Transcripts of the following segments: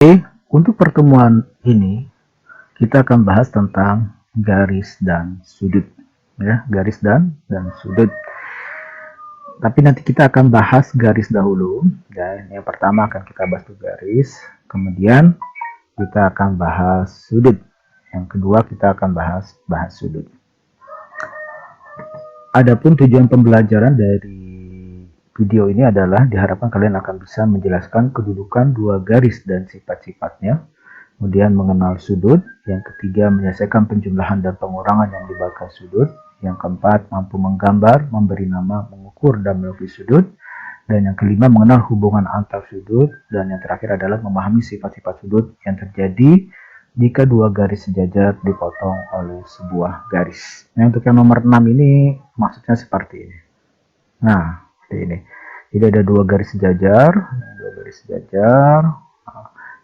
Oke, untuk pertemuan ini kita akan bahas tentang garis dan sudut, ya, garis dan sudut. Tapi nanti kita akan bahas garis dahulu, ya. Yang pertama akan kita bahas itu garis, kemudian kita akan bahas sudut. Yang kedua kita akan bahas sudut. Adapun tujuan pembelajaran dari video ini adalah diharapkan kalian akan bisa menjelaskan kedudukan dua garis dan sifat-sifatnya, kemudian mengenal sudut, yang ketiga menyelesaikan penjumlahan dan pengurangan yang dibagi sudut, yang keempat mampu menggambar, memberi nama, mengukur dan melukis sudut, dan yang kelima mengenal hubungan antar sudut, dan yang terakhir adalah memahami sifat-sifat sudut yang terjadi jika dua garis sejajar dipotong oleh sebuah garis. Nah, untuk yang nomor 6 ini maksudnya seperti ini. Nah, seperti ini. Jadi ada dua garis sejajar,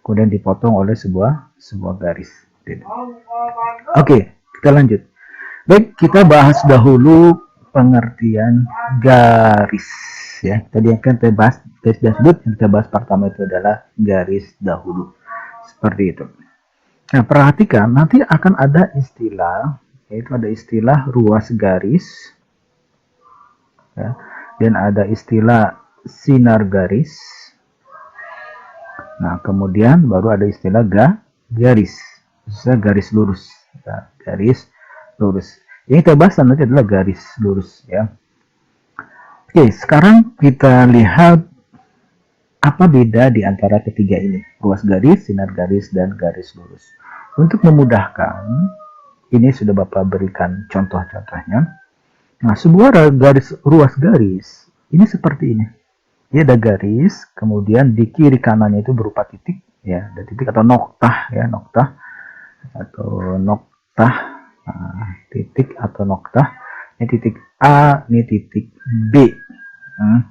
kemudian dipotong oleh sebuah garis. Oke, kita lanjut. Baik, kita bahas dahulu pengertian garis. Ya, tadi yang kita bahas garis dan sudut, yang kita bahas pertama itu adalah garis dahulu. Seperti itu. Nah, perhatikan nanti akan ada istilah, yaitu ada istilah ruas garis, ya, dan ada istilah sinar garis. Nah, kemudian baru ada istilah garis, khususnya garis lurus, ya, garis lurus. Yang kita bahas nanti adalah garis lurus, ya. Oke, sekarang kita lihat apa beda di antara ketiga ini, ruas garis, sinar garis, dan garis lurus. Untuk memudahkan, ini sudah Bapak berikan contoh-contohnya. Nah, sebuah garis ruas garis ini seperti ini. Dia ada garis, kemudian di kiri kanannya itu berupa titik, ya, ada titik atau noktah, ya, noktah atau noktah, nah, titik atau noktah. Ini titik A, ini titik B.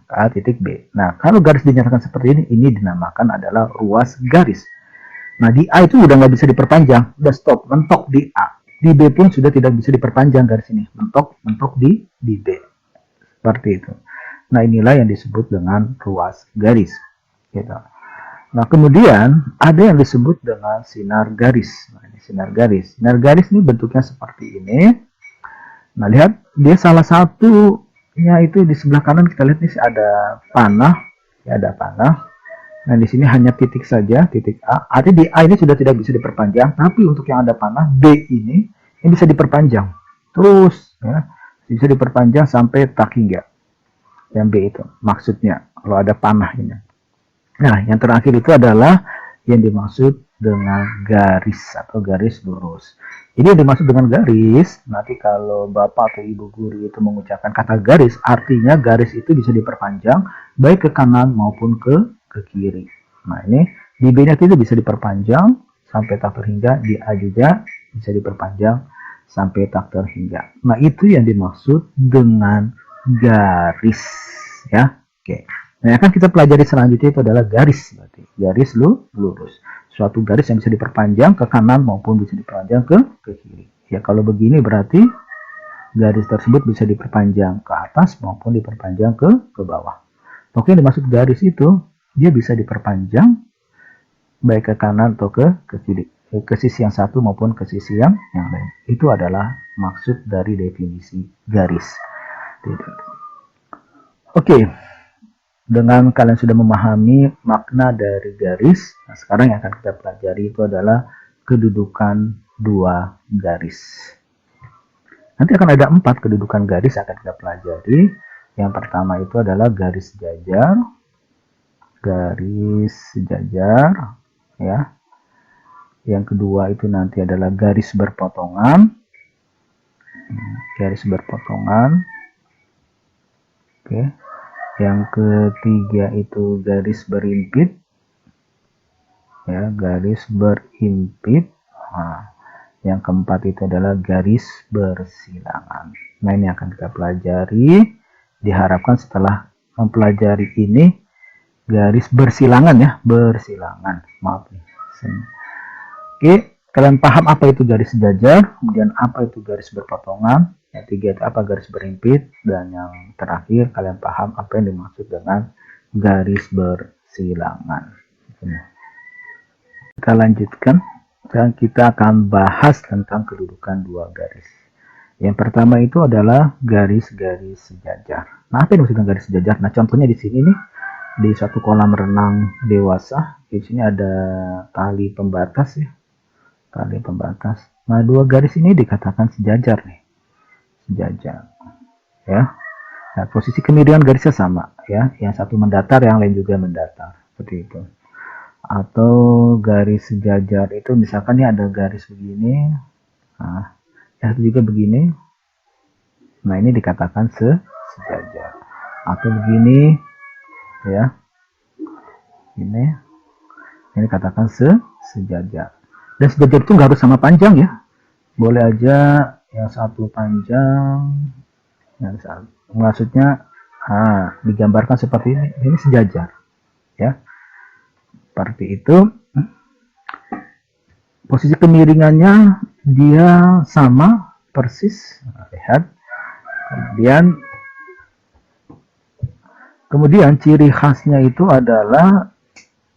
A titik B. Nah, kalau garis dinyatakan seperti ini dinamakan adalah ruas garis. Nah, di A itu udah nggak bisa diperpanjang, udah stop, mentok di A. Di B pun sudah tidak bisa diperpanjang garis ini, mentok di B. Seperti itu. Nah, inilah yang disebut dengan ruas garis. Gitu. Nah, kemudian ada yang disebut dengan sinar garis. Nah, ini sinar garis. Sinar garis ini bentuknya seperti ini. Nah, lihat, dia salah satu ya itu di sebelah kanan kita lihat nih ada panah, ya, ada panah. Nah, di sini hanya titik saja, titik A. Artinya di A ini sudah tidak bisa diperpanjang, tapi untuk yang ada panah B ini bisa diperpanjang. Terus, ya, bisa diperpanjang sampai tak hingga. Yang B itu maksudnya kalau ada panah ini. Nah, yang terakhir itu adalah yang dimaksud dengan garis atau garis lurus. Jadi yang dimaksud dengan garis, nanti kalau Bapak atau Ibu guru itu mengucapkan kata garis, artinya garis itu bisa diperpanjang baik ke kanan maupun ke kiri. Nah, ini di B-nya itu bisa diperpanjang sampai tak terhingga, di A juga bisa diperpanjang sampai tak terhingga. Nah, itu yang dimaksud dengan garis, ya. Oke. Nah, yang akan kita pelajari selanjutnya itu adalah garis, berarti garis lurus. Suatu garis yang bisa diperpanjang ke kanan maupun bisa diperpanjang ke kiri. Ya, kalau begini berarti garis tersebut bisa diperpanjang ke atas maupun diperpanjang ke bawah. Oke, yang dimaksud garis itu dia bisa diperpanjang baik ke kanan atau ke kiri, ke sisi yang satu maupun ke sisi yang lain. Itu adalah maksud dari definisi garis. Oke. Dengan kalian sudah memahami makna dari garis, nah sekarang yang akan kita pelajari itu adalah kedudukan dua garis. Nanti akan ada 4 kedudukan garis yang akan kita pelajari. Yang pertama itu adalah garis sejajar, ya. Yang kedua itu nanti adalah garis berpotongan, Oke. Yang ketiga itu garis berimpit, ya, garis berimpit. Nah, yang keempat itu adalah garis bersilangan. Nah, ini akan kita pelajari. Diharapkan setelah mempelajari ini garis bersilangan, ya, bersilangan. Maaf nih. Oke, kalian paham apa itu garis sejajar, kemudian apa itu garis berpotongan, yang tiga itu apa garis berimpit, dan yang terakhir kalian paham apa yang dimaksud dengan garis bersilangan. kita lanjutkan dan kita akan bahas tentang kedudukan dua garis. Yang pertama itu adalah garis-garis sejajar. Nah, apa yang maksudnya garis sejajar? Nah, contohnya di sini nih, di satu kolam renang dewasa, di sini ada tali pembatas ya, tali pembatas. Nah, dua garis ini dikatakan sejajar nih, sejajar, ya. Nah, posisi kemiringan garisnya sama, ya. Yang satu mendatar, yang lain juga mendatar, seperti itu. Atau garis sejajar itu misalkan ini ada garis begini, nah, yang satu juga begini. Nah, ini dikatakan sejajar. Atau begini, ya. Ini katakan sejajar. Dan sejajar itu nggak harus sama panjang ya. Boleh aja yang satu panjang, yang satu. Maksudnya digambarkan seperti ini. Ini sejajar, ya. Seperti itu. Posisi kemiringannya dia sama persis. Nah, lihat. Kemudian ciri khasnya itu adalah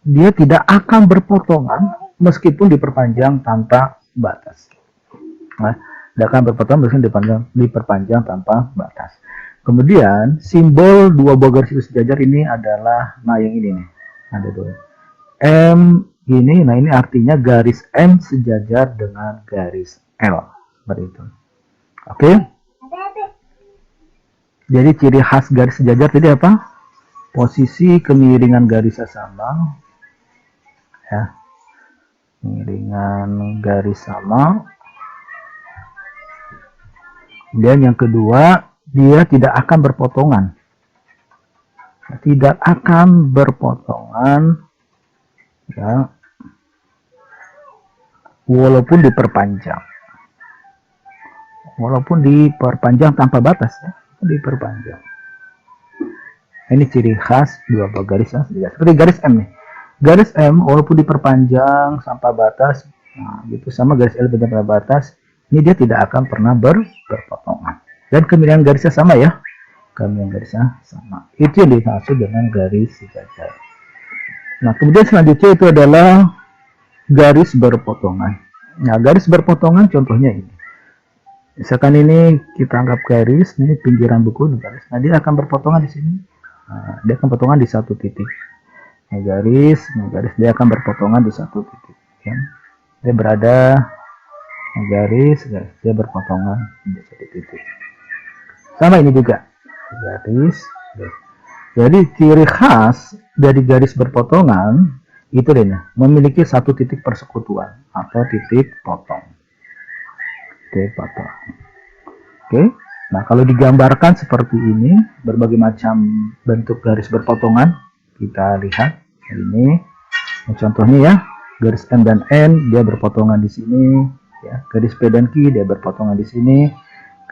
dia tidak akan berpotongan meskipun diperpanjang tanpa batas. Nah, tidak akan berpotongan meskipun diperpanjang tanpa batas. Kemudian simbol dua buah garis sejajar ini adalah, nah yang ini nih, ada dua. M ini, nah ini artinya garis M sejajar dengan garis L, seperti itu. Oke? Jadi ciri khas garis sejajar tadi apa? Posisi kemiringan garisnya sama, ya, kemiringan garis sama. Dan yang kedua, dia tidak akan berpotongan, tidak akan berpotongan, ya, walaupun diperpanjang tanpa batas, ya, diperpanjang. Ini ciri khas dua buah garis yang sejajar. Seperti garis M nih. Garis M walaupun diperpanjang sampai batas, nah, gitu sama garis L tanpa batas, ini dia tidak akan pernah berpotongan. Dan kemiringan garisnya sama ya. Kemiringan garisnya sama. Itu yang dimaksud dengan garis sejajar. Nah, kemudian selanjutnya itu adalah garis berpotongan. Nah, garis berpotongan contohnya ini. Misalkan ini kita anggap garis, ini pinggiran buku ini garis. Nah, dia akan berpotongan di sini. Nah, dia akan berpotongan di satu titik. Ini garis, dia akan berpotongan di satu titik. Ya. Dia berada garis, dia berpotongan di satu titik. Sama ini juga garis. Jadi ciri khas dari garis berpotongan itu deh, memiliki satu titik persekutuan atau titik potong. Titik potong. Oke. Nah, kalau digambarkan seperti ini, berbagai macam bentuk garis berpotongan, kita lihat ini. Contohnya ya, garis M dan N dia berpotongan di sini, ya. Garis P dan Q dia berpotongan di sini,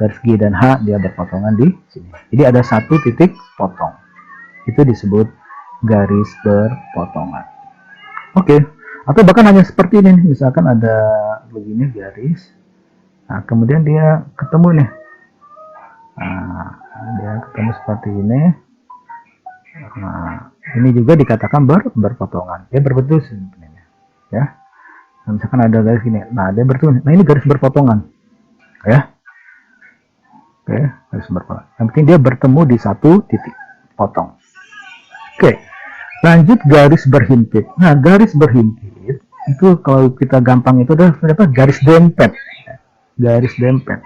garis G dan H dia berpotongan di sini. Jadi ada satu titik potong. Itu disebut garis berpotongan. Oke. Atau bahkan hanya seperti ini, misalkan ada begini garis. Nah, kemudian dia ketemu nih. Nah, dia ketemu seperti ini. Nah, ini juga dikatakan berpotongan. Dia berbentuk sebenarnya, ya. Nah, misalkan ada garis ini. Nah, dia berbentuk. Nah, ini garis berpotongan, ya. Oke, garis berpotongan. Yang penting dia bertemu di satu titik potong. Oke, lanjut garis berhimpit. Nah, garis berhimpit itu kalau kita gampang itu adalah garis dempet. Garis dempet.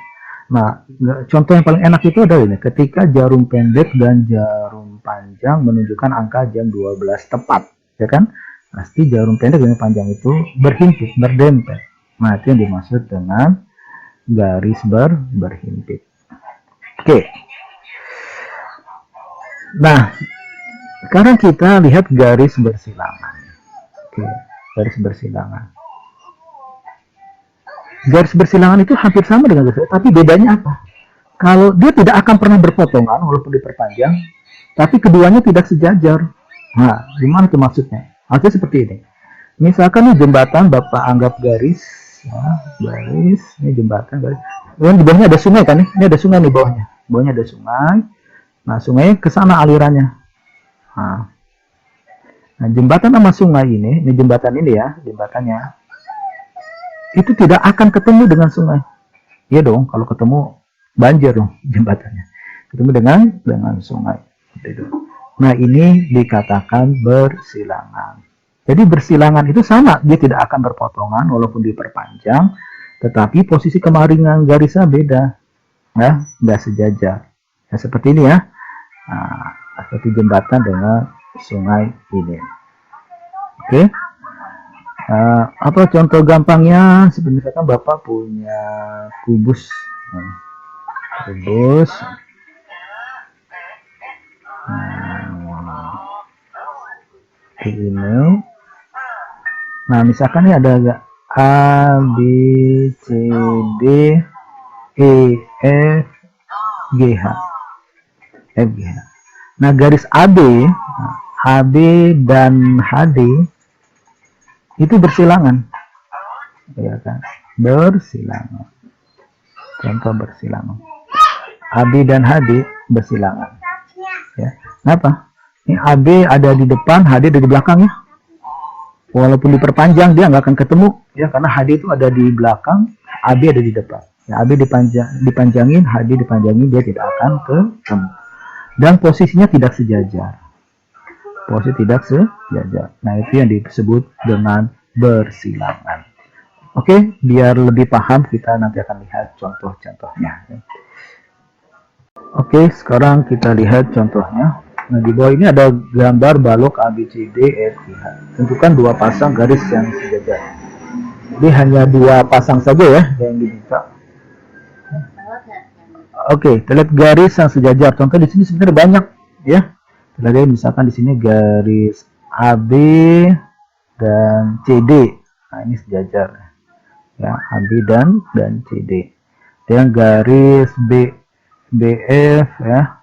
Nah, contoh yang paling enak itu adalah ini, ketika jarum pendek dan jarum panjang menunjukkan angka jam 12 tepat, ya kan? Pasti jarum pendek dan panjang itu berhimpit, berdempet. Nah, itu yang dimaksud dengan garis berhimpit. Oke. Nah, sekarang kita lihat garis bersilangan. Oke, garis bersilangan. Garis bersilangan itu hampir sama dengan garis, tapi bedanya apa? Kalau dia tidak akan pernah berpotongan walaupun diperpanjang, tapi keduanya tidak sejajar. Nah, gimana tuh maksudnya? Maksudnya seperti ini. Misalkan ini jembatan, Bapak anggap garis, ya, garis, ini jembatan, garis. Dan di bawahnya ada sungai kan? Ini ada sungai di bawahnya. Bawahnya ada sungai. Nah, sungai ke sana alirannya. Nah, Nah, jembatan sama sungai ini jembatan ini ya, jembatannya itu tidak akan ketemu dengan sungai. Iya dong, kalau ketemu banjir dong jembatannya. Ketemu dengan sungai. Gitu. Nah, ini dikatakan bersilangan. Jadi bersilangan itu sama, dia tidak akan berpotongan walaupun diperpanjang, tetapi posisi kemiringan garisnya beda, ya, nggak sejajar. Ya, seperti ini ya, nah, seperti jembatan dengan sungai ini. Oke, apa contoh gampangnya? Sebenarnya kan Bapak punya kubus, kubus. Ini. Nah, misalkan ini ada A, B, C, D, E, F, G, H. F, G, H. Nah, garis AB, AB dan HD itu bersilangan. Ya kan? Bersilangan. Contoh bersilangan. AB dan HD bersilangan. Ya. Kenapa? Ini AB ada di depan, HD ada di belakang ya. Walaupun diperpanjang dia nggak akan ketemu ya, karena HD itu ada di belakang, AB ada di depan. Ya, AB dipanjangin, HD dipanjangin, dia tidak akan ketemu. Dan posisinya tidak sejajar. Posisi tidak sejajar. Nah, itu yang disebut dengan bersilangan. Oke, biar lebih paham kita nanti akan lihat contoh-contohnya. Oke, sekarang kita lihat contohnya. Nah, di bawah ini ada gambar balok ABCD FGH. Tentukan dua pasang garis yang sejajar. Jadi hanya dua pasang saja ya yang diminta. Oke, kita lihat garis yang sejajar. Contoh di sini sebenarnya banyak ya. Kita lihat misalkan di sini garis AB dan CD. Nah, ini sejajar. Ya, AB dan CD. Dan garis BF ya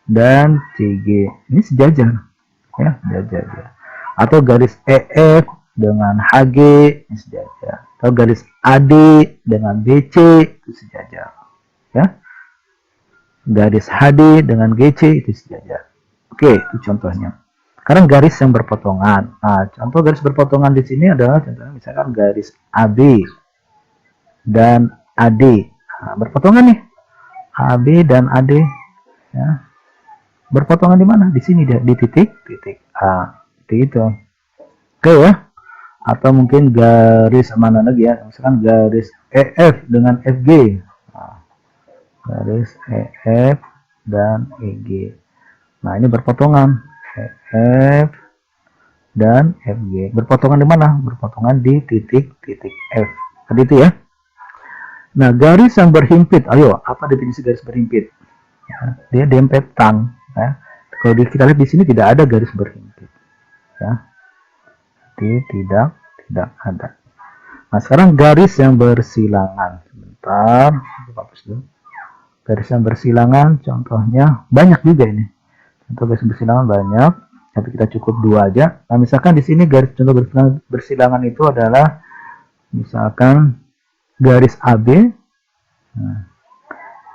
dan CG ini sejajar ya, sejajar ya. Atau garis EF dengan HG ini sejajar, atau garis AD dengan BC itu sejajar ya, garis HD dengan GC itu sejajar. Oke, itu contohnya. Sekarang garis yang berpotongan. Nah, contoh garis berpotongan di sini adalah contohnya misalkan garis AB dan AD. Nah, berpotongan nih AB dan AD ya. Berpotongan di mana? Di sini dia, di titik A. Itu. Oke ya. Atau mungkin garis mana lagi ya? Misalkan garis EF dengan FG. Nah, garis EF dan EG. Nah, ini berpotongan EF dan FG. Berpotongan di mana? Berpotongan di titik F. Seperti itu ya. Nah, garis yang berhimpit. Ayo, apa definisi garis berhimpit? Ya, dia dempetan. Ya. Kalau kita lihat di sini tidak ada garis berhimpit, ya, jadi tidak ada. Nah, sekarang garis yang bersilangan. Sebentar, garis yang bersilangan, contohnya banyak juga ini. Contoh garis bersilangan banyak, tapi kita cukup dua aja. Nah, misalkan di sini garis contoh garis bersilangan itu adalah misalkan garis AB,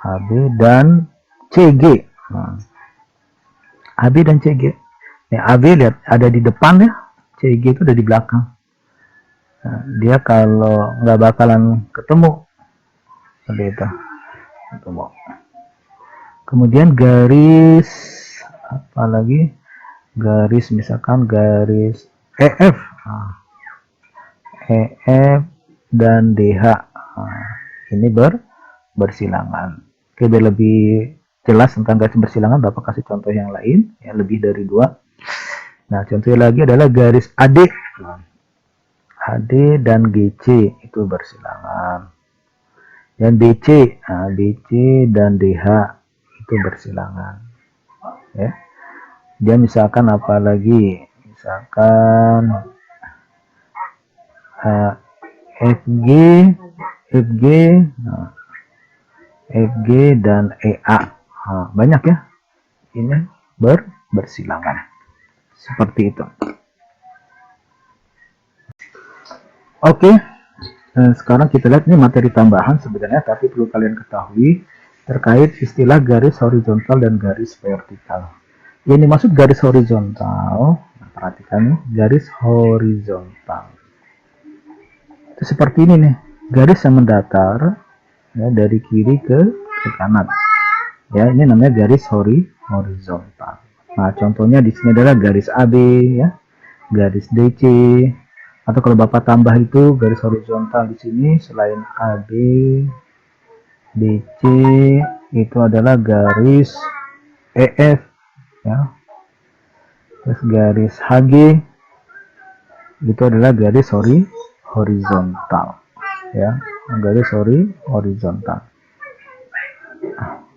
AB dan CG. Nah, AB dan CG. Nah, AB lihat ada di depan ya, CG itu ada di belakang. Nah, dia kalau nggak bakalan ketemu seperti itu. Ketemu. Kemudian garis apa lagi? Garis misalkan garis EF. Nah, EF dan DH. Nah, ini bersilangan. Oke, biar lebih jelas tentang garis bersilangan, Bapak kasih contoh yang lain, yang lebih dari dua. Nah, contohnya lagi adalah garis AD. AD dan GC itu bersilangan. Dan BC, nah, BC dan DH itu bersilangan. Ya. Dia misalkan apa lagi? Misalkan FG, nah, FG dan EA. Nah, banyak ya, ini bersilangan seperti itu. Oke, sekarang kita lihat ini materi tambahan sebenarnya, tapi perlu kalian ketahui terkait istilah garis horizontal dan garis vertikal. Yang dimaksud garis horizontal, nah, perhatikan nih, garis horizontal. Itu seperti ini nih, garis yang mendatar ya, dari kiri ke kanan. Ya, ini namanya garis horizontal. Nah, contohnya di sini adalah garis AB ya, garis DC, atau kalau Bapak tambah itu garis horizontal di sini selain AB, DC itu adalah garis EF ya. Terus garis HG itu adalah garis horizontal ya, garis horizontal.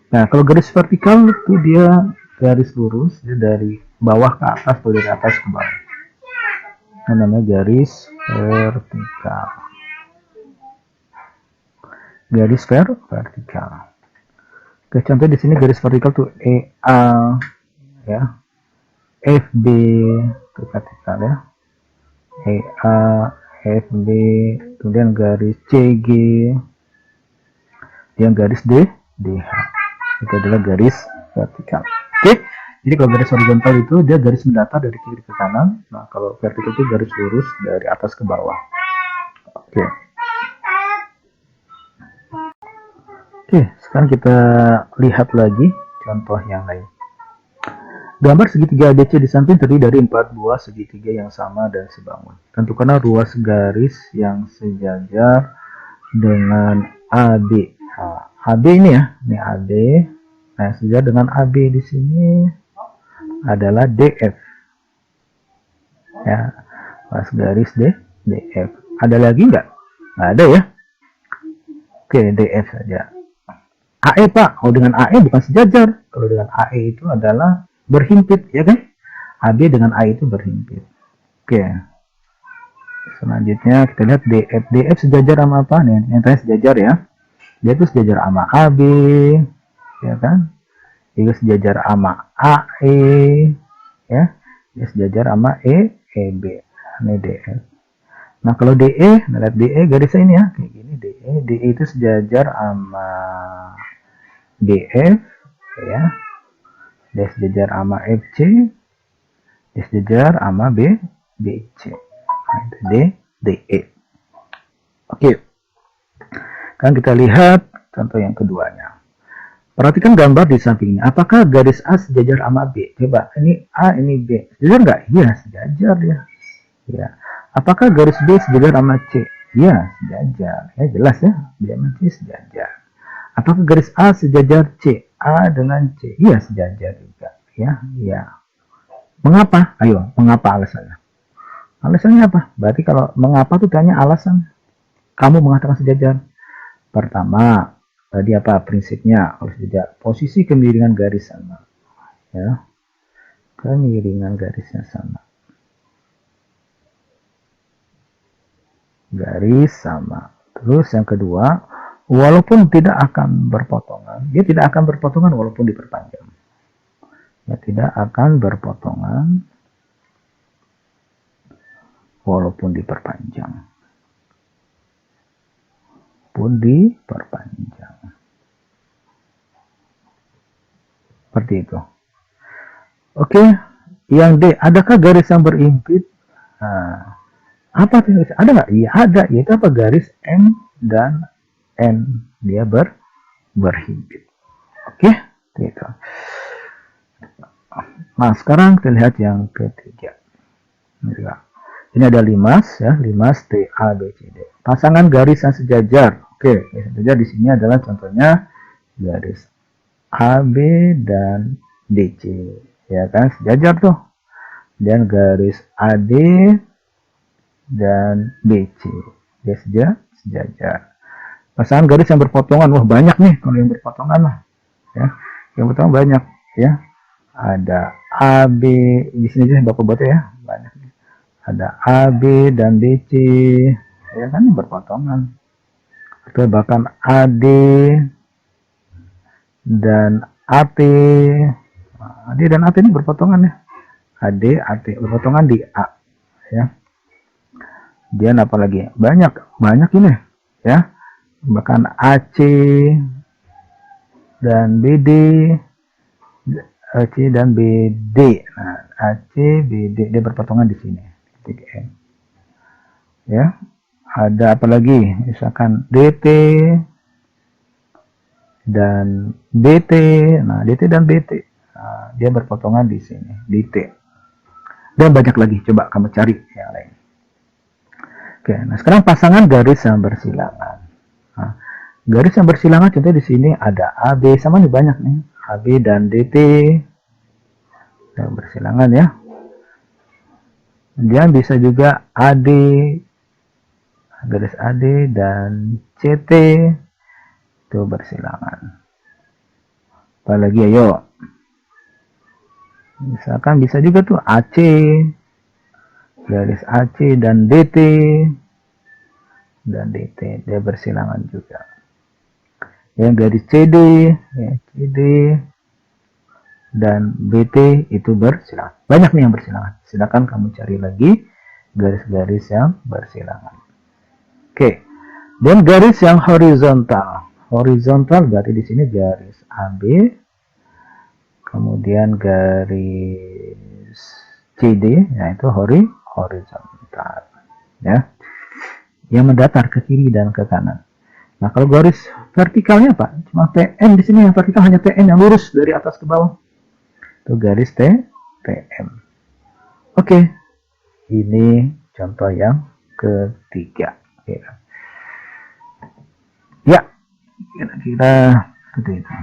Nah, kalau garis vertikal itu dia garis lurus ya, dari bawah ke atas atau dari atas ke bawah. Ini namanya garis vertikal. Garis vertikal. Oke, contoh di sini garis vertikal tuh EA ya, FB itu vertikal ya. EA, FB, kemudian garis CG, yang garis DH. Itu adalah garis vertikal. Oke, jadi kalau garis horizontal itu dia garis mendatar dari kiri ke kanan. Nah, kalau vertikal itu garis lurus dari atas ke bawah. Oke. Oke, sekarang kita lihat lagi contoh yang lain. Gambar segitiga ABC di samping terdiri dari 4 buah segitiga yang sama dan sebangun. Tentukanlah ruas garis yang sejajar dengan AB. Nah, AB ini ya, ini AB. Nah, sejajar dengan AB di sini adalah DF. Ya, ruas garis DF. Ada lagi nggak? Nggak ada ya. Oke, DF saja. AE Pak, kalau dengan AE bukan sejajar. Kalau dengan AE itu adalah berhimpit, ya kan? AB dengan AE itu berhimpit. Oke. Selanjutnya kita lihat DF. DF sejajar sama apa nih? Yang tadi sejajar ya. Dia itu sejajar sama AB, ya kan? Dia sejajar sama AE, ya. Dia sejajar sama EB. Ini DF. Nah, kalau DE, nah lihat DE garisnya ini ya, kayak gini DE. DE itu sejajar sama DF, ya. Dia sejajar sama FC, dia sejajar sama BC. Nah, itu DE. Oke. Kan kita lihat contoh yang keduanya. Perhatikan gambar di sampingnya. Apakah garis A sejajar sama B? Coba, ini A, ini B. Sejajar nggak? Iya, sejajar ya. Ya. Apakah garis B sejajar sama C? Iya, sejajar. Ya, jelas ya. B sama C sejajar. Apakah garis A sejajar C? A dengan C? Iya, sejajar juga. Ya, iya. Mengapa? Ayo, mengapa alasannya? Alasannya apa? Berarti kalau mengapa tuh tanya alasan. Kamu mengatakan sejajar. Pertama, tadi apa prinsipnya? Harus sejajar. Posisi kemiringan garis sama. Ya. Kemiringan garisnya sama. Garis sama. Terus yang kedua, walaupun tidak akan berpotongan, dia tidak akan berpotongan walaupun diperpanjang. Ya, tidak akan berpotongan walaupun diperpanjang. Pun diperpanjang. Seperti itu. Oke, yang D, adakah garis yang berimpit? Nah, apa tuh? Ada nggak? Iya ada, yaitu apa? Garis M dan N, dia berhimpit. Oke, gitu. Nah, sekarang kita lihat yang ketiga. Ini ada limas ya, limas T A B C D. Pasangan garis yang sejajar. Oke, yang sejajar di sini adalah contohnya garis AB dan DC, ya kan, sejajar tuh. Dan garis AD dan BC, dia sejajar. Pasangan garis yang berpotongan, wah banyak nih kalau yang berpotongan lah, ya. Yang berpotongan banyak, ya. Ada AB di sini aja Bapak buat ya, banyak. Ada AB dan BC, ya kan, berpotongan. Atau bahkan AD dan AT. AD dan AT ini berpotongan ya. AD, AT berpotongan di A, ya. Kemudian apalagi banyak ini, ya. Bahkan AC dan BD, AC dan BD. Nah, AC, BD, dia berpotongan di sini. Titik M. Ya, ada apa lagi? Misalkan DT dan BT. Nah, DT dan BT, nah, dia berpotongan di sini, di T. Dan banyak lagi, coba kamu cari yang lain. Oke, nah sekarang pasangan garis yang bersilangan. Nah, garis yang bersilangan contoh di sini ada AB, sama nih banyak nih, AB dan DT yang bersilangan ya. Kemudian bisa juga AD, garis AD dan CT itu bersilangan. Apalagi ayo, misalkan bisa juga tuh AC, garis AC dan DT dia bersilangan juga. Yang garis CD, ya, CD dan BT itu bersilangan. Banyak nih yang bersilangan. Silakan kamu cari lagi garis-garis yang bersilangan. Oke. Dan garis yang horizontal. Horizontal berarti di sini garis AB, kemudian garis CD, yaitu horizontal. Ya. Yang mendatar ke kiri dan ke kanan. Nah, kalau garis vertikalnya apa? Cuma TN di sini, yang vertikal hanya TN yang lurus dari atas ke bawah. Itu garis TM. Oke, ini contoh yang ketiga. Ya, kira-kira seperti itu.